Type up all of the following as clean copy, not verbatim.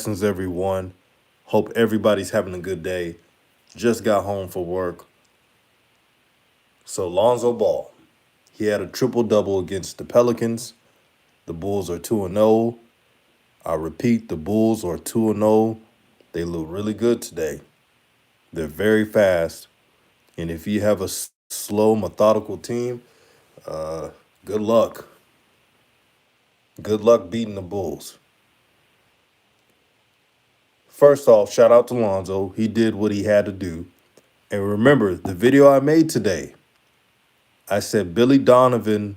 Blessings, everyone. Hope everybody's having a good day. Just got home from work. So, Lonzo Ball, he had a triple double against the Pelicans. The Bulls are 2-0. I repeat, the Bulls are 2-0. They look really good today. They're very fast. And if you have a slow, methodical team, uh, good luck. Good luck beating the Bulls. First off, shout out to Lonzo. He did what he had to do. And remember, the video I made today, I said Billy Donovan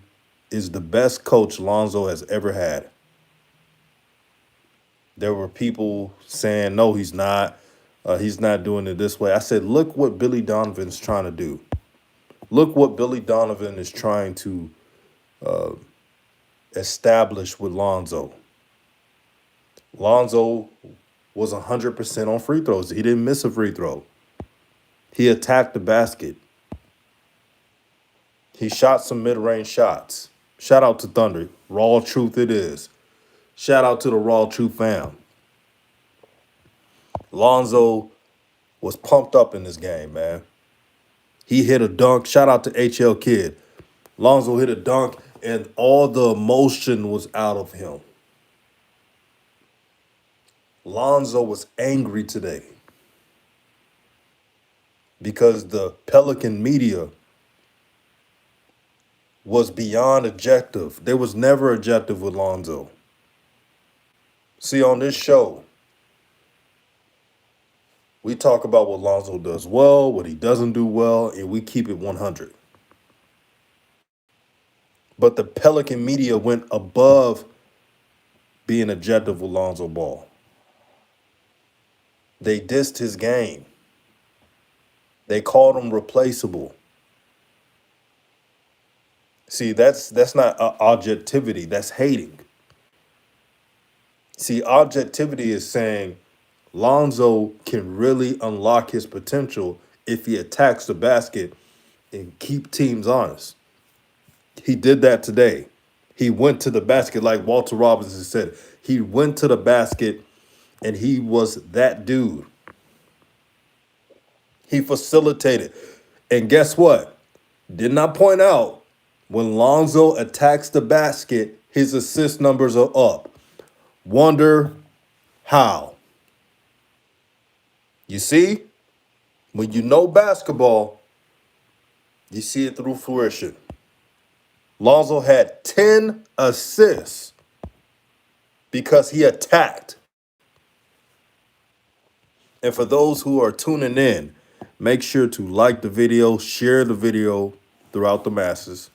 is the best coach Lonzo has ever had. There were people saying, no, he's not. He's not doing it this way. I said, look what Billy Donovan's trying to do. Look what Billy Donovan is trying to establish with Lonzo. Lonzo was 100% on free throws. He didn't miss a free throw. He attacked the basket. He shot some mid-range shots. Shout out to Thunder. RawTruth it is. Shout out to the RawTruth fam. Lonzo was pumped up in this game, man. He hit a dunk. Shout out to HL Kid. Lonzo hit a dunk, and all the emotion was out of him. Lonzo was angry today because the Pelican media was beyond objective. There was never objective with Lonzo. See, on this show, we talk about what Lonzo does well, what he doesn't do well, and we keep it 100. But the Pelican media went above being objective with Lonzo Ball. They dissed his game. They called him replaceable. See, that's not objectivity. That's hating. See, objectivity is saying Lonzo can really unlock his potential if he attacks the basket and keep teams honest. He did that today. He went to the basket like Walter Robinson said. He went to the basket and he was that dude. He facilitated. And guess what? Did not point out when Lonzo attacks the basket, his assist numbers are up. Wonder how. You see, when you know basketball, you see it through fruition. Lonzo had 10 assists because he attacked. And for those who are tuning in, make sure to like the video, share the video throughout the masses.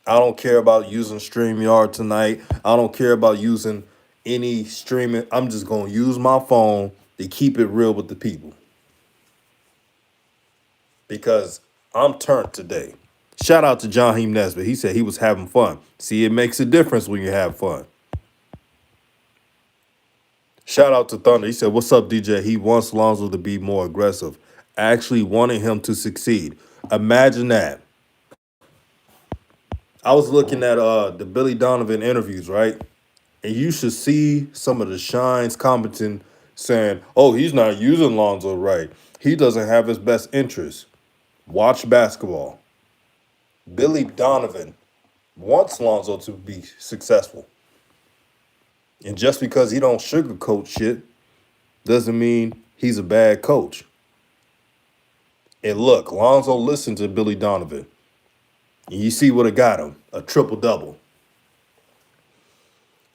I don't care about using StreamYard tonight. I don't care about using any streaming. I'm just going to use my phone to keep it real with the people. Because I'm turned today. Shout out to Jaheim Nesbitt. He said he was having fun. See, it makes a difference when you have fun. Shout out to Thunder. He said, what's up, DJ? He wants Lonzo to be more aggressive. Actually wanting him to succeed. Imagine that. I was looking at the Billy Donovan interviews, right? And you should see some of the shines commenting saying, oh, he's not using Lonzo right. He doesn't have his best interest. Watch basketball. Billy Donovan wants Lonzo to be successful. And just because he don't sugarcoat shit doesn't mean he's a bad coach. And look, Lonzo listened to Billy Donovan. And you see what it got him, a triple-double.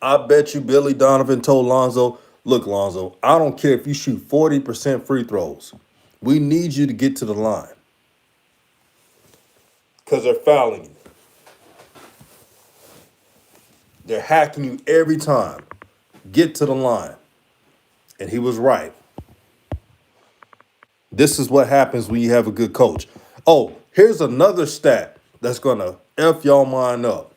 I bet you Billy Donovan told Lonzo, look, Lonzo, I don't care if you shoot 40% free throws. We need you to get to the line. Because they're fouling you. They're hacking you every time. Get to the line. And he was right. This is what happens when you have a good coach. Oh, here's another stat that's going to F y'all mind up.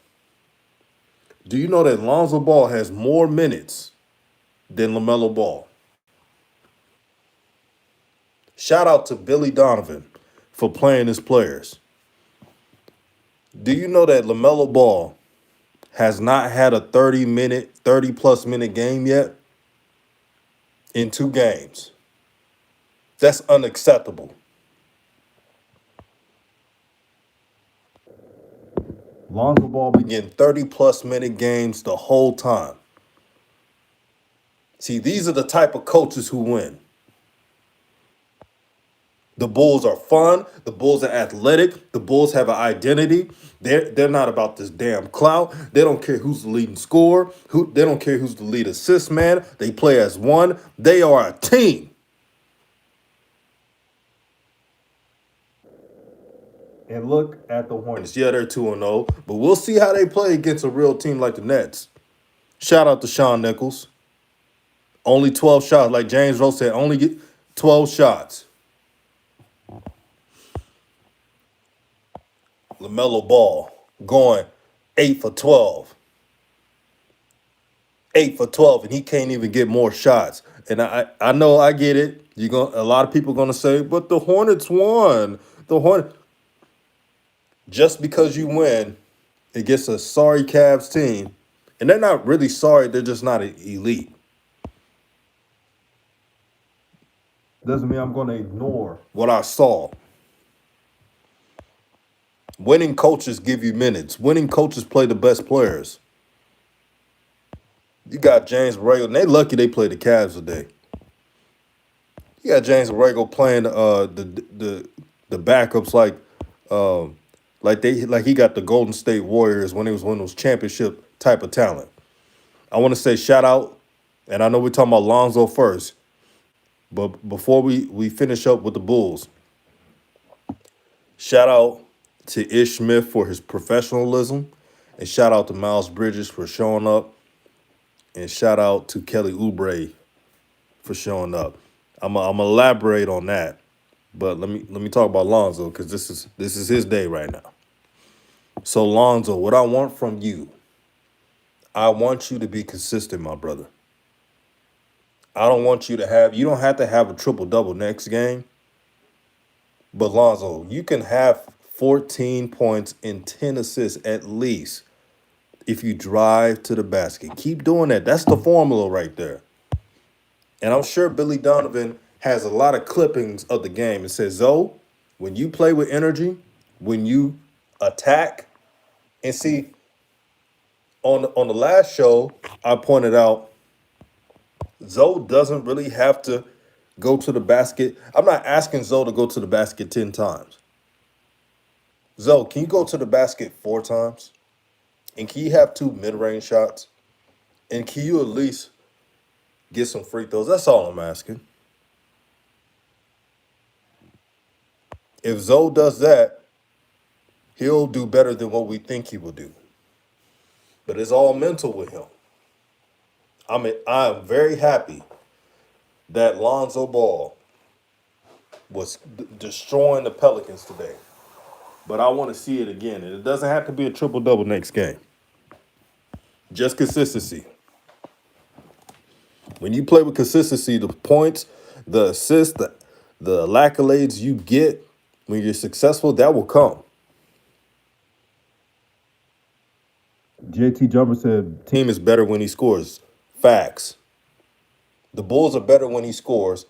Do you know that Lonzo Ball has more minutes than LaMelo Ball? Shout out to Billy Donovan for playing his players. Do you know that LaMelo Ball has not had a 30-plus minute game yet? in 2 games. That's unacceptable. Lonzo Ball been getting 30 plus minute games the whole time. See, these are the type of coaches who win. The Bulls are fun. The Bulls are athletic. The Bulls have an identity. They're not about this damn clout. They don't care who's the leading scorer. They don't care who's the lead assist man. They play as one. They are a team. And look at the Hornets. Yeah, they're 2-0, but we'll see how they play against a real team like the Nets. Shout out to Shawn Nichols. Only 12 shots. Like James Rose said, only get 12 shots. LaMelo Ball going 8 for 12. 8 for 12, and he can't even get more shots. And I know I get it. A lot of people gonna say, but the Hornets won. The Hornets. Just because you win against a sorry Cavs team, and they're not really sorry, they're just not elite. Doesn't mean I'm gonna ignore what I saw. Winning coaches give you minutes. Winning coaches play the best players. You got James Borrego, and they lucky they played the Cavs today. You got James Borrego playing the backups like he got the Golden State Warriors when he was one of those championship type of talent. I want to say shout out, and I know we're talking about Lonzo first, but before we finish up with the Bulls, shout out to Ish Smith for his professionalism, and shout out to Miles Bridges for showing up, and shout out to Kelly Oubre for showing up. I'm gonna elaborate on that, but let me talk about Lonzo because this is his day right now. So Lonzo, what I want from you, I want you to be consistent, my brother. I don't want you don't have to have a triple double next game, but Lonzo, you can have 14 points and 10 assists at least if you drive to the basket. Keep doing that. That's the formula right there. And I'm sure Billy Donovan has a lot of clippings of the game and says, Zoe, when you play with energy, when you attack, and see, on the last show, I pointed out Zoe doesn't really have to go to the basket. I'm not asking Zoe to go to the basket 10 times. Zoe, can you go to the basket 4 times? And can you have 2 mid-range shots? And can you at least get some free throws? That's all I'm asking. If Zoe does that, he'll do better than what we think he will do. But it's all mental with him. I'm very happy that Lonzo Ball was destroying the Pelicans today. But I want to see it again. And it doesn't have to be a triple-double next game. Just consistency. When you play with consistency, the points, the assists, the accolades you get when you're successful, that will come. JT Jumper said, team is better when he scores. Facts. The Bulls are better when he scores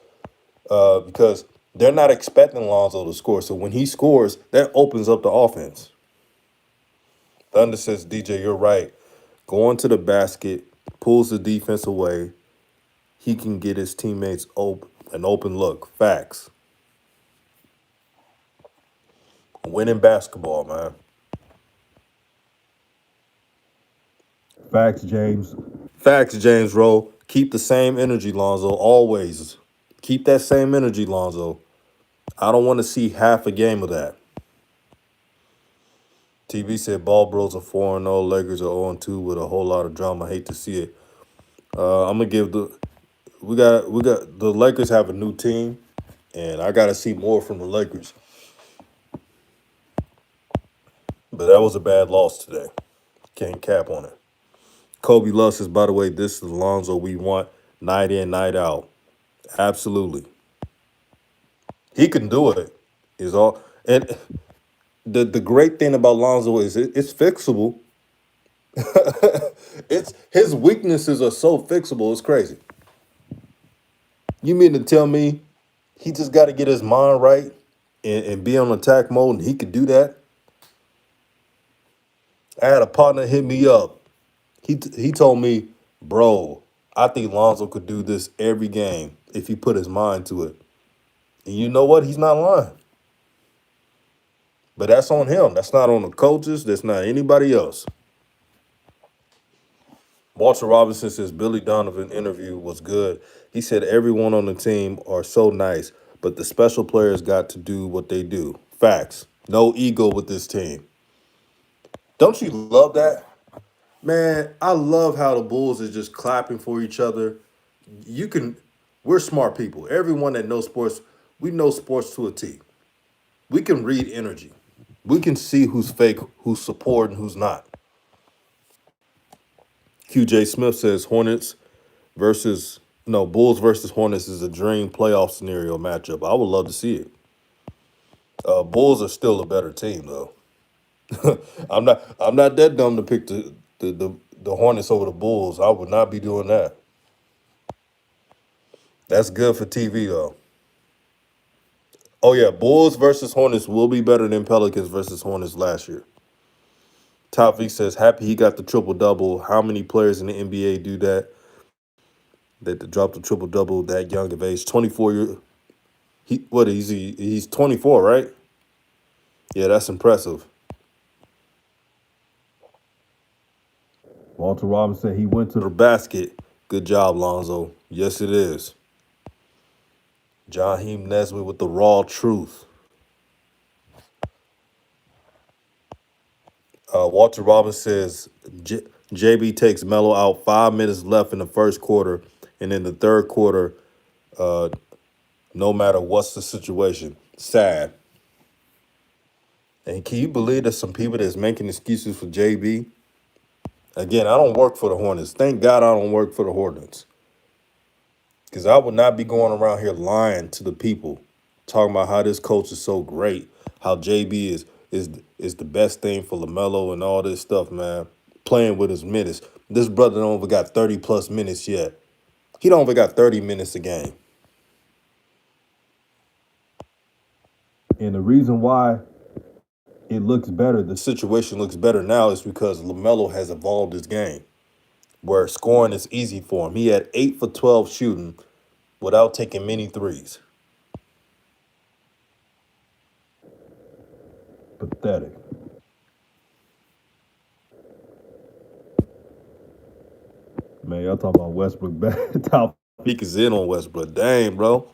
because they're not expecting Lonzo to score. So when he scores, that opens up the offense. Thunder says, DJ, you're right. Going to the basket, pulls the defense away. He can get his teammates an open look. Facts. Winning basketball, man. Facts, James. Facts, James Rowe. Keep the same energy, Lonzo, always. Keep that same energy, Lonzo. I don't want to see half a game of that. TV said Ball Bros are 4-0, Lakers are 0-2 with a whole lot of drama. I hate to see it. I'm gonna give we got the Lakers have a new team, and I gotta see more from the Lakers. But that was a bad loss today. Can't cap on it. Kobe Love says, by the way, this is Lonzo we want night in, night out. Absolutely. He can do it. Is all. And the great thing about Lonzo is it's fixable. It's his weaknesses are so fixable. It's crazy. You mean to tell me he just got to get his mind right and be on attack mode, and he could do that? I had a partner hit me up. He told me, bro, I think Lonzo could do this every game if he put his mind to it. And you know what? He's not lying. But that's on him. That's not on the coaches. That's not anybody else. Walter Robinson says Billy Donovan interview was good. He said everyone on the team are so nice, but the special players got to do what they do. Facts. No ego with this team. Don't you love that? Man, I love how the Bulls is just clapping for each other. You can We're smart people. Everyone that knows sports, we know sports to a T. We can read energy. We can see who's fake, who's support, and who's not. QJ Smith says Hornets versus no Bulls versus Hornets is a dream playoff scenario matchup. I would love to see it. Bulls are still a better team though. I'm not that dumb to pick the Hornets over the Bulls. I would not be doing that. That's good for TV though. Oh yeah, Bulls versus Hornets will be better than Pelicans versus Hornets last year. Top V says happy he got the triple double. How many players in the NBA do that? That drop the triple double that young of age. 24 year. He's 24, right? Yeah, that's impressive. Walter Robinson said he went to the basket. Good job, Lonzo. Yes, it is. Jaheim Nesbitt with the raw truth. Walter Robinson says JB takes Melo out 5 minutes left in the first quarter, and in the third quarter, uh, no matter what's the situation. Sad. And can you believe there's some people that's making excuses for JB? Again, I don't work for the Hornets. Thank God I don't work for the Hornets. Because I would not be going around here lying to the people, talking about how this coach is so great, how JB is the best thing for LaMelo and all this stuff, man. Playing with his minutes. This brother don't even got 30 plus minutes yet. He don't even got 30 minutes a game. And the reason why it looks better, the situation looks better now is because LaMelo has evolved his game, where scoring is easy for him. He had 8 for 12 shooting without taking many threes. Pathetic. Man, y'all talking about Westbrook back. Top peak is in on Westbrook. Dang, bro.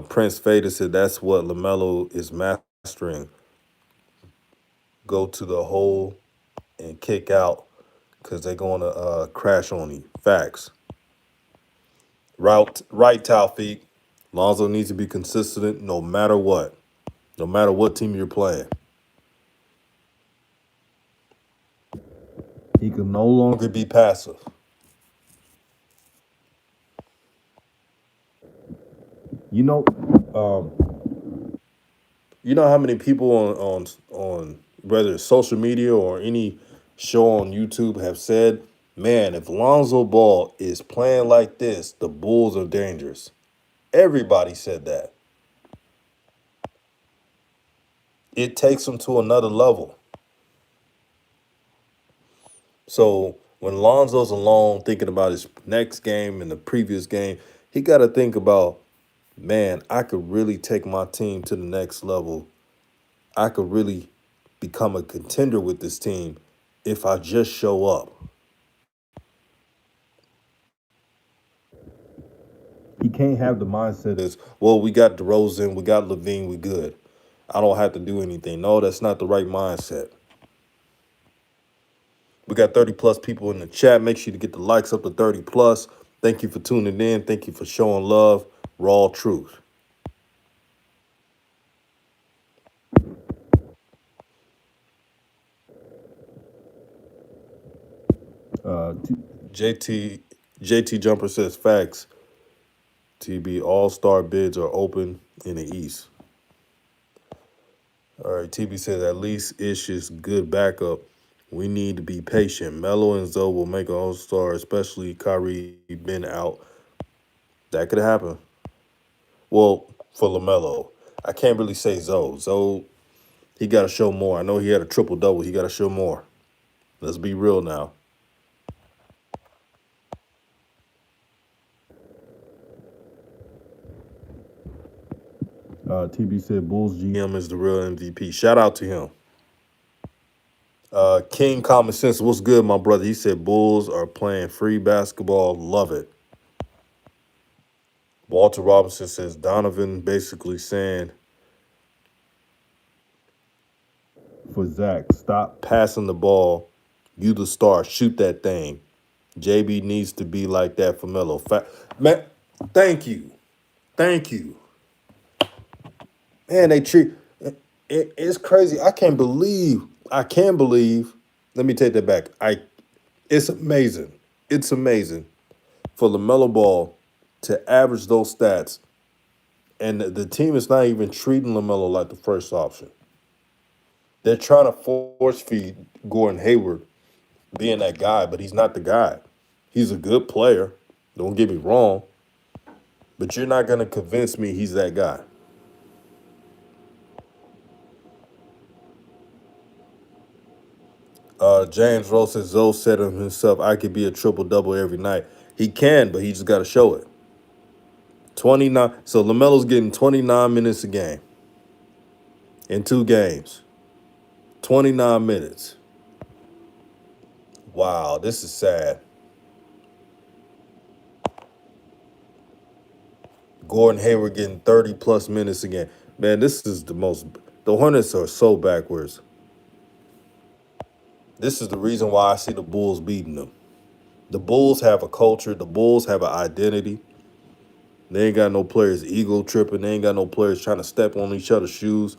Prince Fader said that's what LaMelo is mastering. Go to the hole and kick out because they're going to crash on you. Facts. Right, Taufik. Lonzo needs to be consistent no matter what. No matter what team you're playing. He can no longer be passive. You know, um, you know how many people on whether it's social media or any show on YouTube have said, "Man, if Lonzo Ball is playing like this, the Bulls are dangerous." Everybody said that. It takes them to another level. So when Lonzo's alone thinking about his next game and the previous game, he got to think about, man, I could really take my team to the next level. I could really become a contender with this team if I just show up. He can't have the mindset as, well, we got DeRozan, we got Levine, we good. I don't have to do anything. No, that's not the right mindset. We got 30 plus people in the chat. Make sure to get the likes up to 30 plus. Thank you for tuning in. Thank you for showing love. Raw truth. Uh, JT JT Jumper says facts. TB All Star bids are open in the East. All right, TB says at least Ish is good backup. We need to be patient. Melo and Zoe will make an All Star, especially Kyrie been out. That could happen. Well, for LaMelo, I can't really say Zoe. Zoe, he got to show more. I know he had a triple double. He got to show more. Let's be real now. TB said Bulls GM is the real MVP. Shout out to him. King Common Sense, what's good, my brother? He said Bulls are playing free basketball. Love it. Walter Robinson says Donovan basically saying for Zach, stop passing the ball. You the star. Shoot that thing. JB needs to be like that for Melo. Man, thank you. Thank you. Man, they treat it's crazy. I can't believe. Let me take that back. It's amazing. It's amazing for LaMelo Ball to average those stats. And the team is not even treating LaMelo like the first option. They're trying to force feed Gordon Hayward being that guy, but he's not the guy. He's a good player. Don't get me wrong. But you're not going to convince me he's that guy. James Rose says Zoe said of himself, I could be a triple double every night. He can, but he just got to show it. 29. So LaMelo's getting 29 minutes a game in 2 games. 29 minutes. Wow, this is sad. Gordon Hayward getting 30 plus minutes again. Man, this is the Hornets are so backwards. This is the reason why I see the Bulls beating them. The Bulls have a culture, the Bulls have an identity. They ain't got no players ego tripping. They ain't got no players trying to step on each other's shoes.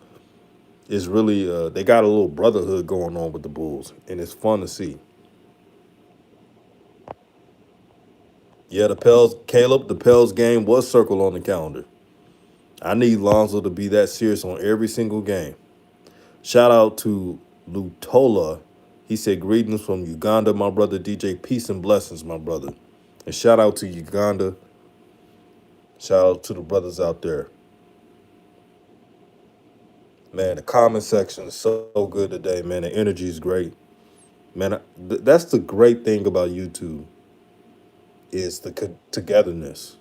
It's really they got a little brotherhood going on with the Bulls, and it's fun to see. Yeah, the Pels game was circled on the calendar. I need Lonzo to be that serious on every single game. Shout out to Lutola. He said, greetings from Uganda, my brother DJ. Peace and blessings, my brother. And shout out to Uganda. Shout out to the brothers out there. Man, the comment section is so good today, man. The energy is great. Man, that's the great thing about YouTube is the togetherness.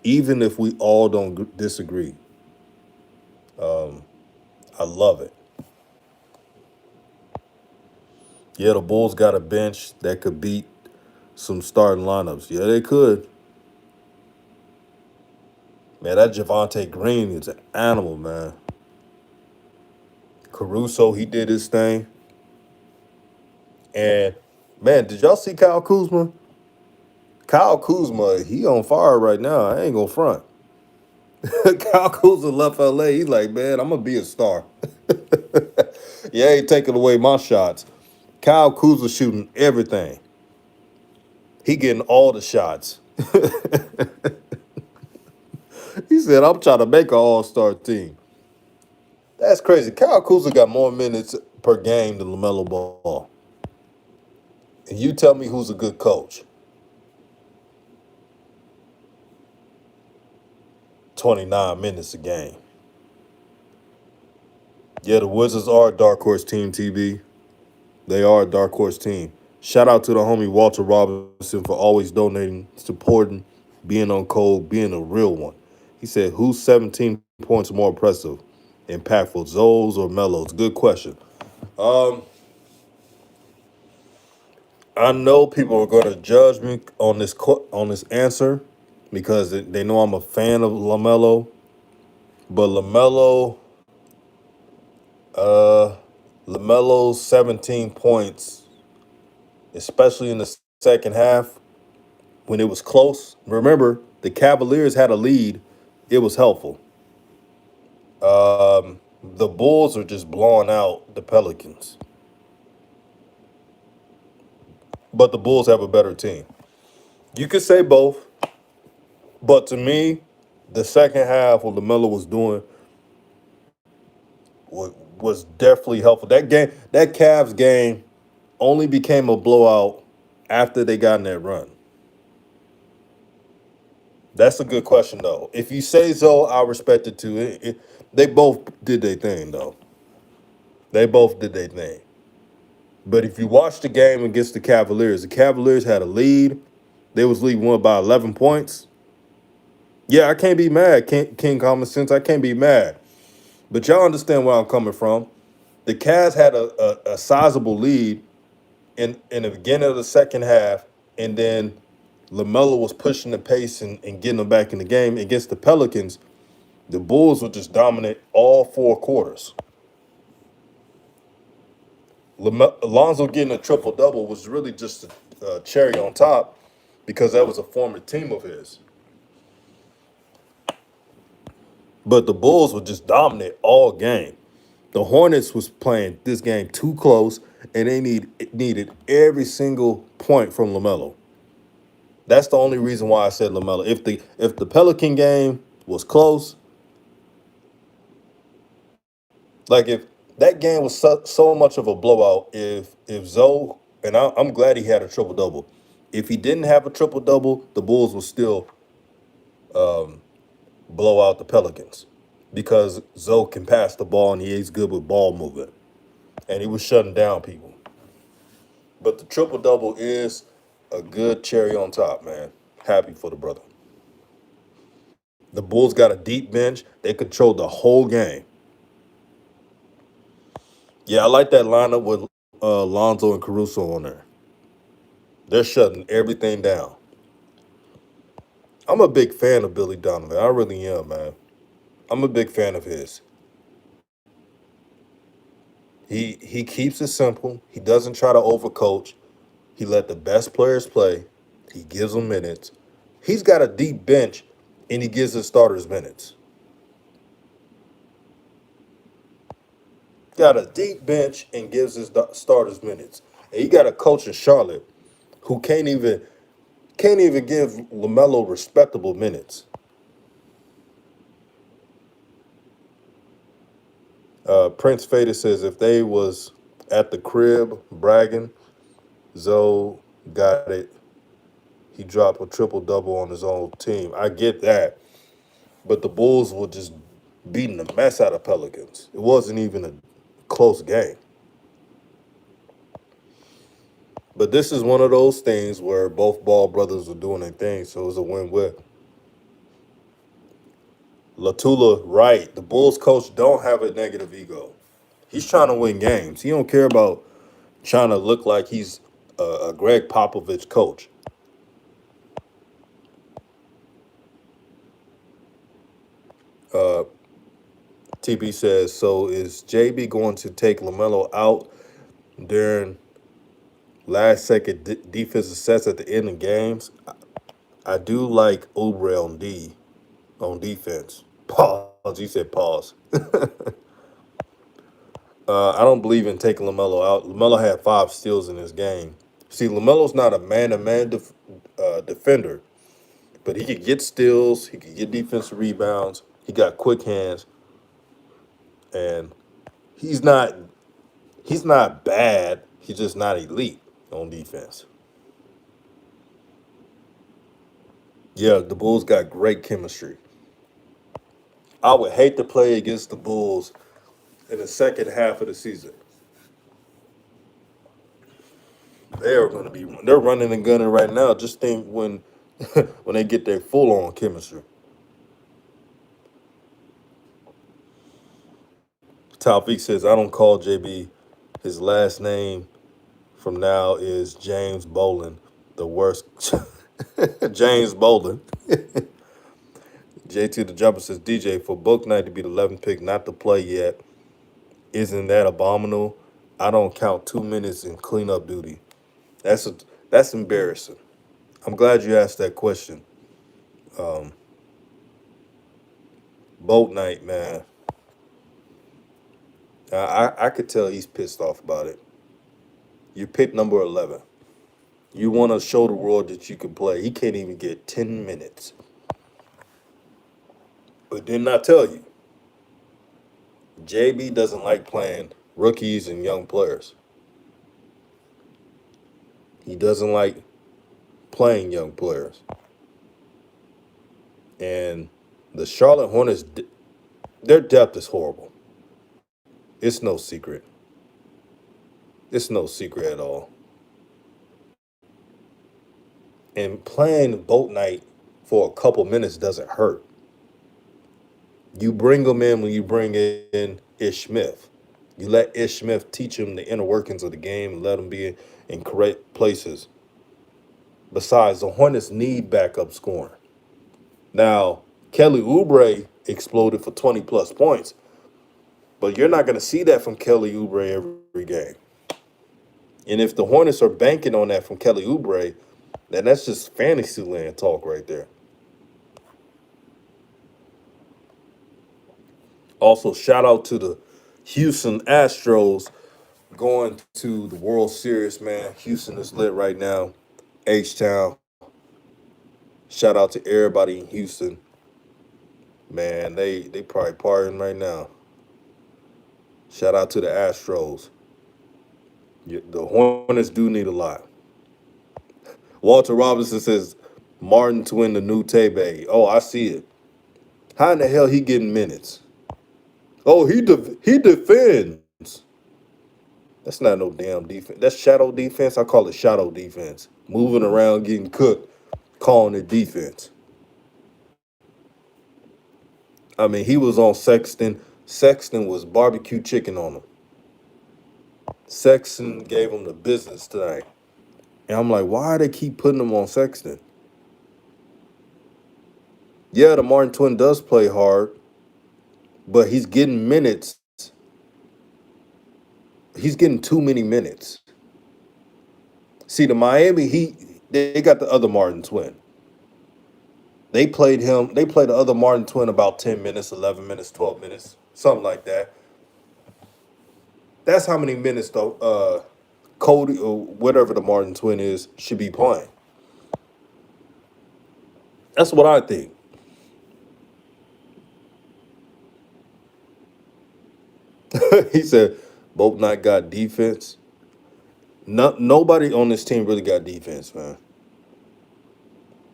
Even if we all don't disagree, I love it. Yeah, the Bulls got a bench that could beat some starting lineups. Yeah, they could. Man, that Javante Green is an animal, man. Caruso, he did his thing. And man, did y'all see Kyle Kuzma? Kyle Kuzma, he on fire right now. I ain't gonna front. Kyle Kuzma left LA. He's like, man, I'm gonna be a star. Yeah, ain't taking away my shots. Kyle Kuzma shooting everything. He getting all the shots. He said, I'm trying to make an all-star team. That's crazy. Kyle Kuzma got more minutes per game than LaMelo Ball. And you tell me who's a good coach. 29 minutes a game. Yeah, the Wizards are a dark horse team, TB. They are a dark horse team. Shout out to the homie Walter Robinson for always donating, supporting, being on code, being a real one. He said, who's 17 points more impressive, impactful, Zoes or Melos? Good question. Um, I know people are going to judge me on this answer because they know I'm a fan of LaMelo, but uh, LaMelo's 17 points, especially in the second half when it was close. Remember, the Cavaliers had a lead. It was helpful. The Bulls are just blowing out the Pelicans, but the Bulls have a better team. You could say both, but to me, the second half, what LaMelo was doing was definitely helpful. That Cavs game, only became a blowout after they got in that run. That's a good question though. If you say so, I respect it too. They both did their thing though. They both did their thing. But if you watch the game against the Cavaliers had a lead. They was leading one by 11 points. Yeah, I can't be mad. King Common Sense, I can't be mad. But y'all understand where I'm coming from. The Cavs had a sizable lead in the beginning of the second half, and then LaMelo was pushing the pace and getting them back in the game against the Pelicans. The Bulls were just dominant all four quarters. Alonzo getting a triple double was really just a cherry on top because that was a former team of his. But the Bulls were just dominant all game. The Hornets was playing this game too close, and they needed every single point from LaMelo. That's the only reason why I said LaMelo. If the Pelican game was close, like if that game was so much of a blowout, if Zoe and I'm glad he had a triple double. If he didn't have a triple double, the Bulls would still blow out the Pelicans because Zoe can pass the ball and he's good with ball movement, and he was shutting down people. But the triple double is a good cherry on top, man. Happy for the brother. The Bulls got a deep bench. They controlled the whole game. Yeah, I like that lineup with Lonzo and Caruso on there. They're shutting everything down. I'm a big fan of Billy Donovan. I really am, man. I'm a big fan of his. He keeps it simple. He doesn't try to overcoach. He let the best players play. He gives them minutes. He's got a deep bench, and he gives his starters minutes. Got a deep bench and gives his starters minutes. And you got a coach in Charlotte who can't even give LaMelo respectable minutes. Prince Fader says if they was at the crib bragging, Zoe got it. He dropped a triple double on his own team. I get that, but the Bulls were just beating the mess out of Pelicans. It wasn't even a close game. But this is one of those things where both Ball brothers were doing their thing, so it was a win-win. Latula, right. The Bulls coach don't have a negative ego. He's trying to win games. He don't care about trying to look like he's a Greg Popovich coach. Uh, TB says, so is JB going to take LaMelo out during last second defensive sets at the end of games? I do like Oubre on defense. Pause. You said pause. I don't believe in taking LaMelo out. LaMelo had 5 steals in this game. See, LaMelo's not a man-to-man defender, but he could get steals. He could get defensive rebounds. He got quick hands, and he's not he's not bad. He's just not elite on defense. Yeah, the Bulls got great chemistry. I would hate to play against the Bulls in the second half of the season. They're going to be they're running and gunning right now. Just think when when they get their full on chemistry. Taufik says I don't call JB. His last name from now is James Bolin, the worst. James Bolin. JT the Jumper says DJ for Book Night to be the 11th pick, not to play yet. Isn't that abominable? I don't count 2 minutes in cleanup duty. That's a, that's embarrassing. I'm glad you asked that question. Um, Boat Night, man. I could tell he's pissed off about it. You picked number 11. You want to show the world that you can play. He can't even get 10 minutes. But didn't I tell you? JB doesn't like playing rookies and young players. He doesn't like playing young players. And the Charlotte Hornets, their depth is horrible. It's no secret. It's no secret at all. And playing boat night for a couple minutes doesn't hurt. You bring them in when you bring in Ish Smith. You let Ish Smith teach him the inner workings of the game and let him be in correct places. Besides, the Hornets need backup scoring. Now, Kelly Oubre exploded for 20 plus points, but you're not going to see that from Kelly Oubre every game. And if the Hornets are banking on that from Kelly Oubre, then that's just fantasy land talk right there. Also, shout out to the Houston Astros going to the World Series, man. Houston is lit right now. H-Town. Shout out to everybody in Houston. Man, they probably partying right now. Shout out to the Astros. The Hornets do need a lot. Walter Robinson says Martin Twin the new Tebe. Oh, I see it. How in the hell he getting minutes? Oh, he defends. That's not no damn defense. That's shadow defense. I call it shadow defense. Moving around, getting cooked, calling it defense. I mean, he was on Sexton. Sexton was barbecue chicken on him. Sexton gave him the business tonight. And I'm like, why they keep putting him on Sexton? Yeah, the Martin twin does play hard, but he's getting minutes. He's getting too many minutes. See, the Miami Heat, they got the other Martin twin. They played him. They played the other Martin twin about 10 minutes, 11 minutes, 12 minutes, something like that. That's how many minutes though. Cody or whatever the Martin twin is should be playing. That's what I think. He said, "Both not got defense. Nobody on this team really got defense, man.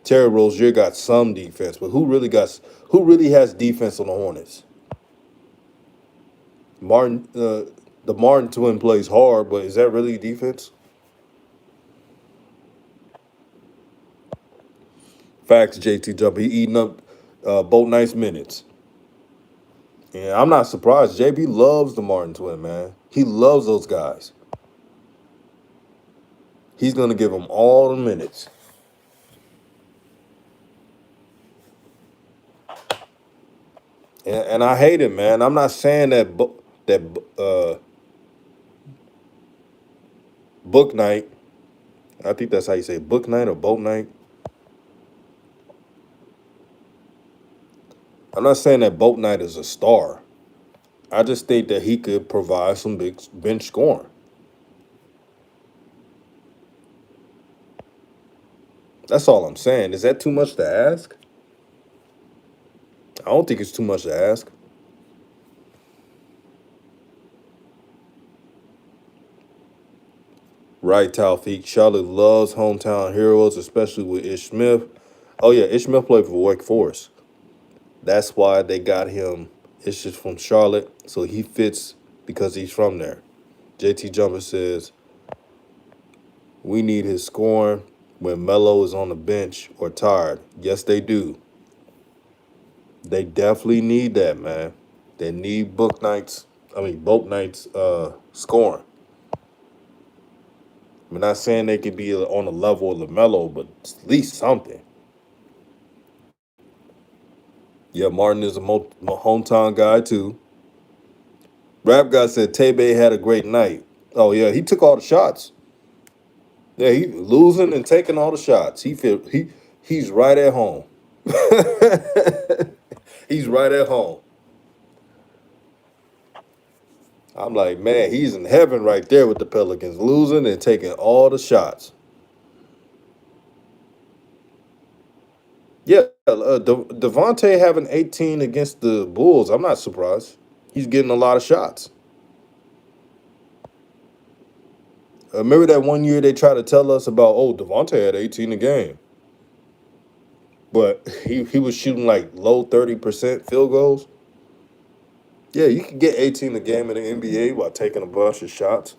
Terry Rozier got some defense, but who really has defense on the Hornets? Martin, the Martin twin plays hard, but is that really defense? Facts, JT Jump. He eating up both nice minutes. Yeah, I'm not surprised. JB loves the Martin twin, man. He loves those guys. He's gonna give them all the minutes. And I hate it, man. I'm not saying that book night. I think that's how you say book night or boat night. I'm not saying that boat night is a star. I just think that he could provide some big bench scoring. That's all I'm saying. Is that too much to ask? I don't think it's too much to ask. Right, Taufik. Charlotte loves hometown heroes, especially with Ish Smith. Oh yeah, Ish Smith played for Wake Forest. That's why they got him. It's just from Charlotte, so he fits because he's from there. JT Jumper says, we need his scoring when Melo is on the bench or tired. Yes, they do. They definitely need that, man. They need boat nights scoring. I'm not saying they could be on the level of LaMelo, but at least something. Yeah, Martin is a hometown guy, too. Rap guy said Tebe had a great night. Oh, yeah, he took all the shots. Yeah, he losing and taking all the shots. He's right at home. He's right at home. I'm like, man, he's in heaven right there with the Pelicans, losing and taking all the shots. Yeah, Devontae having 18 against the Bulls, I'm not surprised. He's getting a lot of shots. Remember that one year they tried to tell us about, oh, Devontae had 18 a game. but he was shooting like low 30% field goals. Yeah, you can get 18 a game in the NBA while taking a bunch of shots.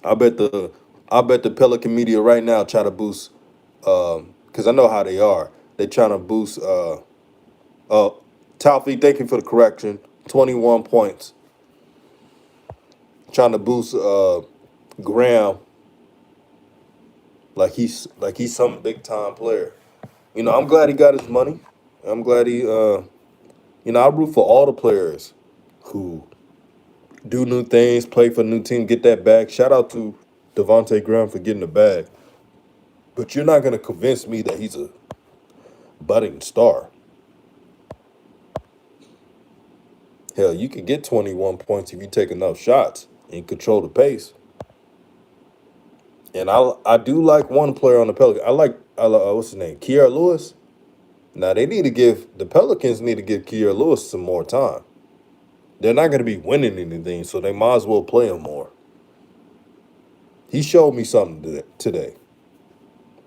I bet the I bet the Pelican media right now try to boost because I know how they are. They trying to boost uh Talfi, thank you for the correction. 21 points. Trying to boost Graham like he's some big time player. I'm glad he got his money. I'm glad I root for all the players who do new things, play for a new team, get that bag. Shout out to Devontae Graham for getting the bag. But you're not going to convince me that he's a budding star. Hell, you can get 21 points if you take enough shots and control the pace. And I do like one player on the Pelicans. What's his name? Kier Lewis. Now the Pelicans need to give Kier Lewis some more time. They're not going to be winning anything, so they might as well play him more. He showed me something today.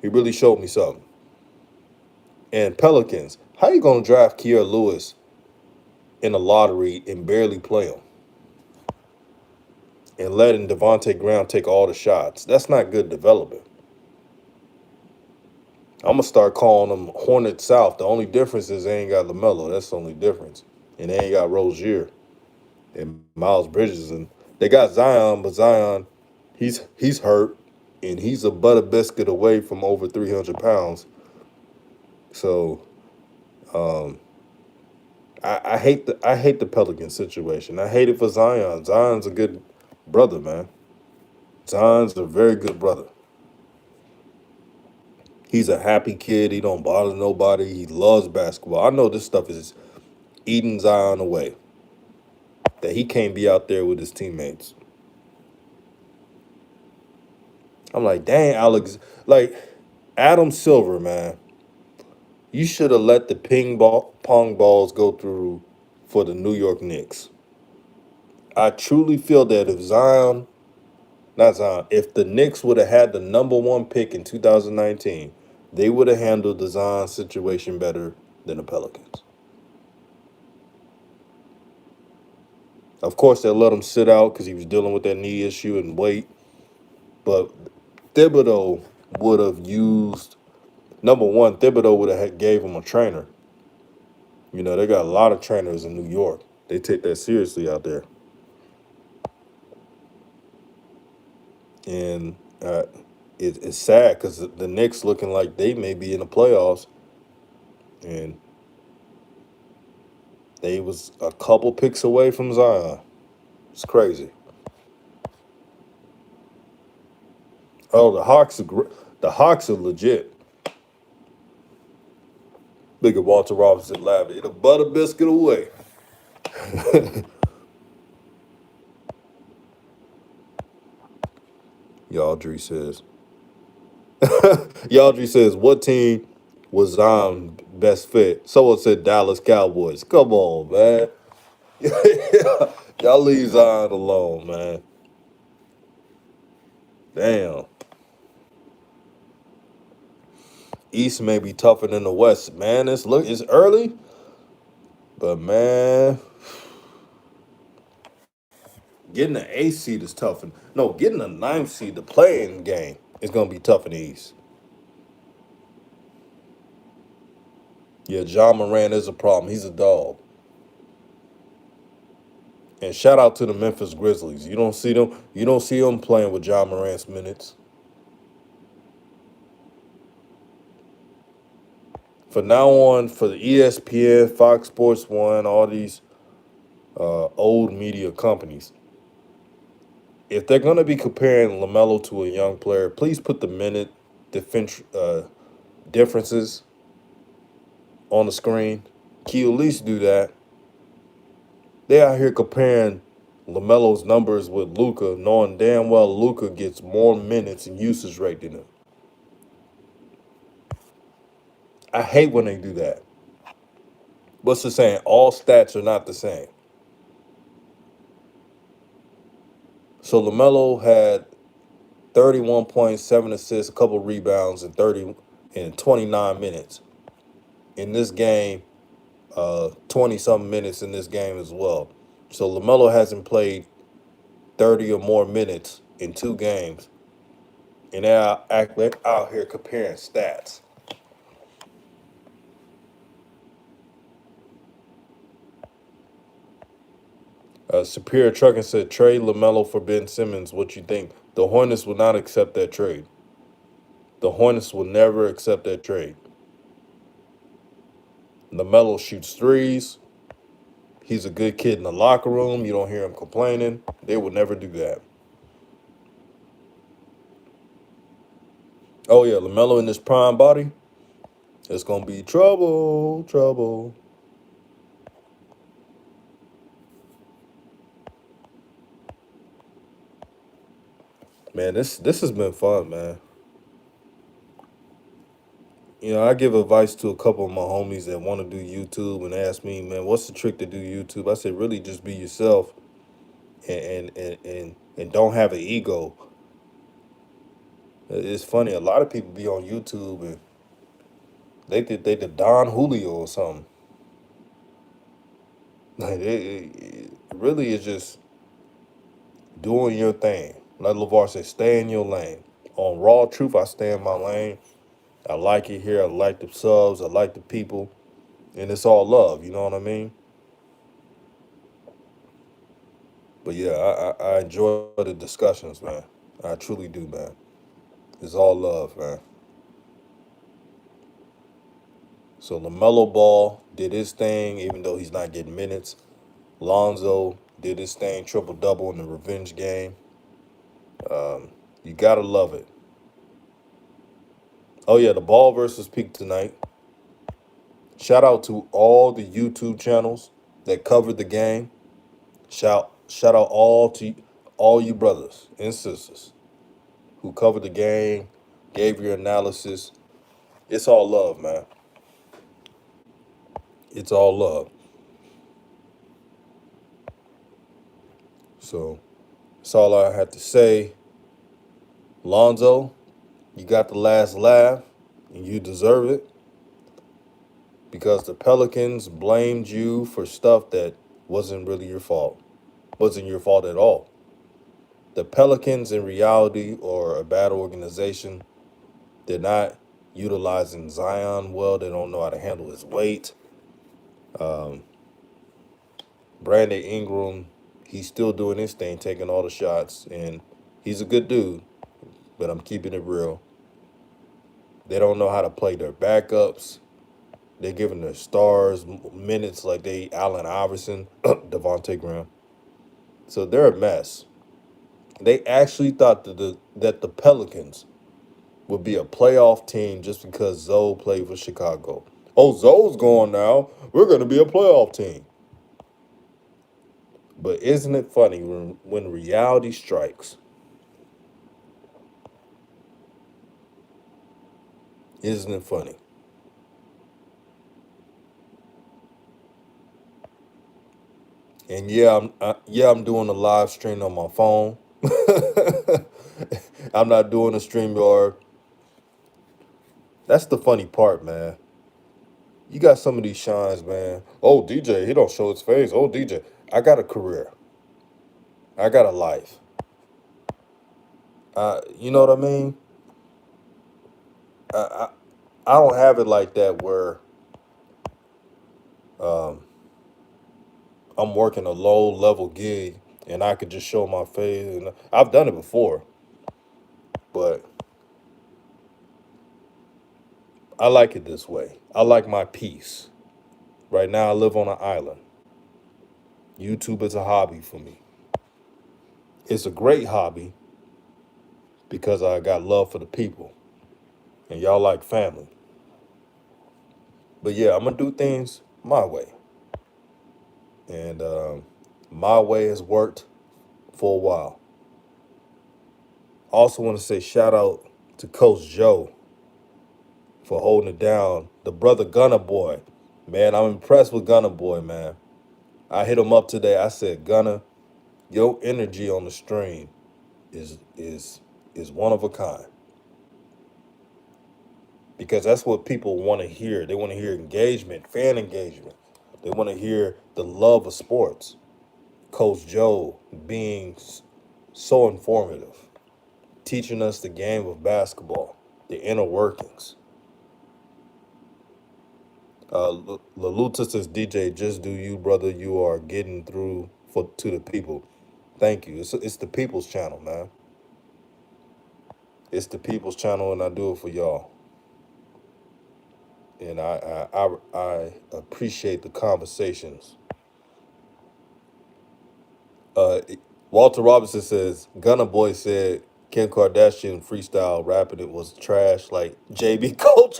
He really showed me something. And Pelicans, how you gonna draft Kier Lewis in a lottery and barely play him and letting Devontae Graham take all the shots? That's not good development. I'm gonna start calling them Hornets South. The only difference is they ain't got LaMelo. That's the only difference, and they ain't got Rozier and Miles Bridges, and they got Zion, but Zion, he's hurt, and he's a butter biscuit away from over 300 pounds. So um, I hate the Pelican situation. I hate it for Zion. Zion's a good brother, man. Zion's a very good brother. He's a happy kid. He don't bother nobody. He loves basketball. I know this stuff is eating Zion away. That he can't be out there with his teammates. I'm like, dang, Alex. Like, Adam Silver, man. You should have let the pong balls go through for the New York Knicks. I truly feel that if Zion, not Zion, if the Knicks would have had the number one pick in 2019, they would have handled the Zion situation better than the Pelicans. Of course, they let him sit out because he was dealing with that knee issue and wait. But Thibodeau would have used number one. Thibodeau would have gave him a trainer. They got a lot of trainers in New York. They take that seriously out there. And it's sad because the Knicks looking like they may be in the playoffs, and they was a couple picks away from Zion. It's crazy. Oh, the Hawks are legit. Look at Walter Robinson laughing. The butter biscuit away. Yaldry says. Yaldry says, what team was Zion best fit? Someone said Dallas Cowboys. Come on, man. Y'all leave Zion alone, man. Damn. East may be tougher than the West, man. It's early, but man, getting the eighth seed is tough. No, getting the ninth seed, the playing game is gonna be tough in the East. Yeah, John Moran is a problem. He's a dog. And shout out to the Memphis Grizzlies. You don't see them. You don't see them playing with John Moran's minutes. From now on, for the ESPN, Fox Sports One, all these old media companies, if they're going to be comparing LaMelo to a young player, please put the minute differences on the screen. Can you at least do that? They out here comparing LaMelo's numbers with Luka, knowing damn well Luka gets more minutes and usage rate than him. I hate when they do that. What's the saying? All stats are not the same. So LaMelo had 31 points, 7 assists, a couple rebounds in 29 minutes. In this game, 20 something minutes in this game as well. So LaMelo hasn't played 30 or more minutes in 2 games. And they're out here comparing stats. Superior Trucking said, trade LaMelo for Ben Simmons. What you think? The Hornets will not accept that trade. The Hornets will never accept that trade. LaMelo shoots threes. He's a good kid in the locker room. You don't hear him complaining. They would never do that. Oh, yeah, LaMelo in his prime body. It's going to be trouble, trouble. Man, this has been fun, man. I give advice to a couple of my homies that want to do YouTube and ask me, man, what's the trick to do YouTube? I said, really just be yourself and don't have an ego. It's funny, a lot of people be on YouTube and they think they the Don Julio or something. Like it really is just doing your thing. Like LeVar said, stay in your lane. On RawTruth, I stay in my lane. I like it here. I like the subs. I like the people. And it's all love. You know what I mean? But yeah, I enjoy the discussions, man. I truly do, man. It's all love, man. So LaMelo Ball did his thing, even though he's not getting minutes. Lonzo did his thing, triple double in the revenge game. You gotta love it. Oh yeah, the Ball versus Peak tonight. Shout out to all the YouTube channels that covered the game. Shout out all you brothers and sisters who covered the game, gave your analysis. It's all love, man. It's all love. So that's all I have to say. Lonzo, you got the last laugh, and you deserve it because the Pelicans blamed you for stuff that wasn't really your fault. Wasn't your fault at all. The Pelicans, in reality, are a bad organization. They're not utilizing Zion well. They don't know how to handle his weight. Brandon Ingram, he's still doing his thing, taking all the shots, and he's a good dude, but I'm keeping it real. They don't know how to play their backups. They're giving their stars minutes like they Allen Iverson, Devontae Graham. So they're a mess. They actually thought that the Pelicans would be a playoff team just because Zoe played for Chicago. Oh, Zoe's gone now. We're going to be a playoff team. But isn't it funny when reality strikes? Isn't it funny? And I'm doing a live stream on my phone. I'm not doing a StreamYard. That's the funny part, man. You got some of these shines, man. Oh, DJ, he don't show his face. Oh, DJ, I got a career. I got a life. You know what I mean? I, I I don't have it like that where um, I'm working a low level gig and I could just show my face. And I've done it before, but I like it this way. I like my peace. Right now, I live on an island. YouTube is a hobby for me. It's a great hobby because I got love for the people and y'all like family. But yeah, I'm gonna do things my way, and my way has worked for a while. Also, want to say shout out to Coach Joe for holding it down. The brother Gunner Boy, man, I'm impressed with Gunner Boy, man. I hit him up today. I said, Gunner, your energy on the stream is is one of a kind because that's what people want to hear. They want to hear engagement, fan engagement. They want to hear the love of sports. Coach Joe being so informative, teaching us the game of basketball, the inner workings. Laluta says, DJ, just do you, brother. You are getting through for to the people. Thank you. It's the people's channel, man. It's the people's channel, and I do it for y'all. And I appreciate the conversations. Uh, Walter Robinson says, Gunna Boy said Kim Kardashian freestyle rapping it was trash like JB Coach.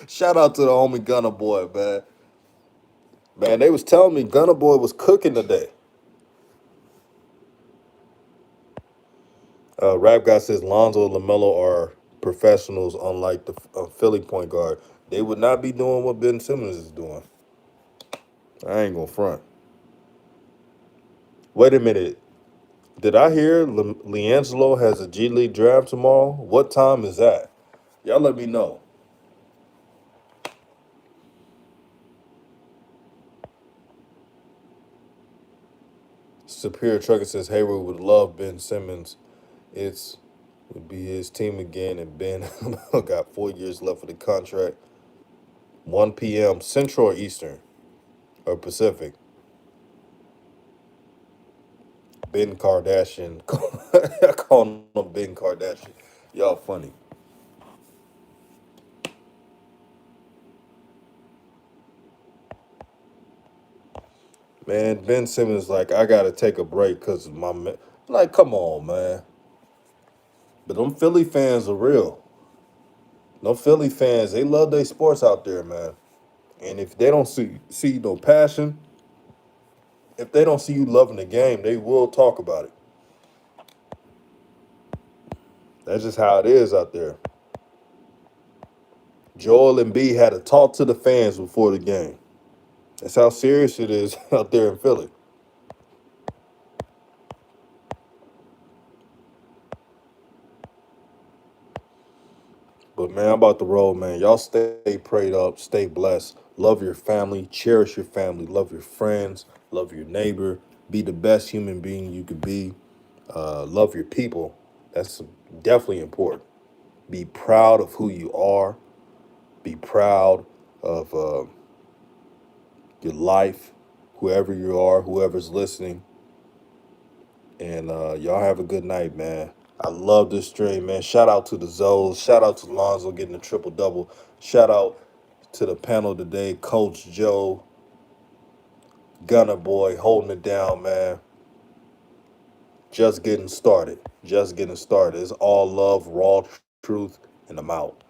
Shout out to the homie Gunna Boy, man. Man, they was telling me Gunna Boy was cooking today. Rap Guy says Lonzo and LaMelo are professionals, unlike the Philly point guard. They would not be doing what Ben Simmons is doing. I ain't gonna front. Wait a minute. Did I hear LiAngelo has a G League draft tomorrow? What time is that? Y'all let me know. Superior Trucker says Hayward would love Ben Simmons. It's would be his team again, and Ben got 4 years left of the contract. 1 p.m. Central or Eastern or Pacific. Ben Kardashian. I call him Ben Kardashian. Y'all funny. Man, Ben Simmons like, I gotta take a break because my man. Like, come on, man. But them Philly fans are real. No Philly fans, they love their sports out there, man. And if they don't see no passion, if they don't see you loving the game, they will talk about it. That's just how it is out there. Joel and B had to talk to the fans before the game. That's how serious it is out there in Philly. But man, I'm about to roll, man. Y'all stay prayed up, stay blessed. Love your family, cherish your family, love your friends, love your neighbor. Be the best human being you could be. Love your people. That's definitely important. Be proud of who you are. Be proud of your life, whoever you are, whoever's listening. And y'all have a good night, man. I love this stream, man. Shout out to the Zoes. Shout out to Lonzo getting a triple double. Shout out to the panel today, Coach Joe, Gunner Boy, holding it down, man. Just getting started. Just getting started. It's all love, raw truth, and I'm out.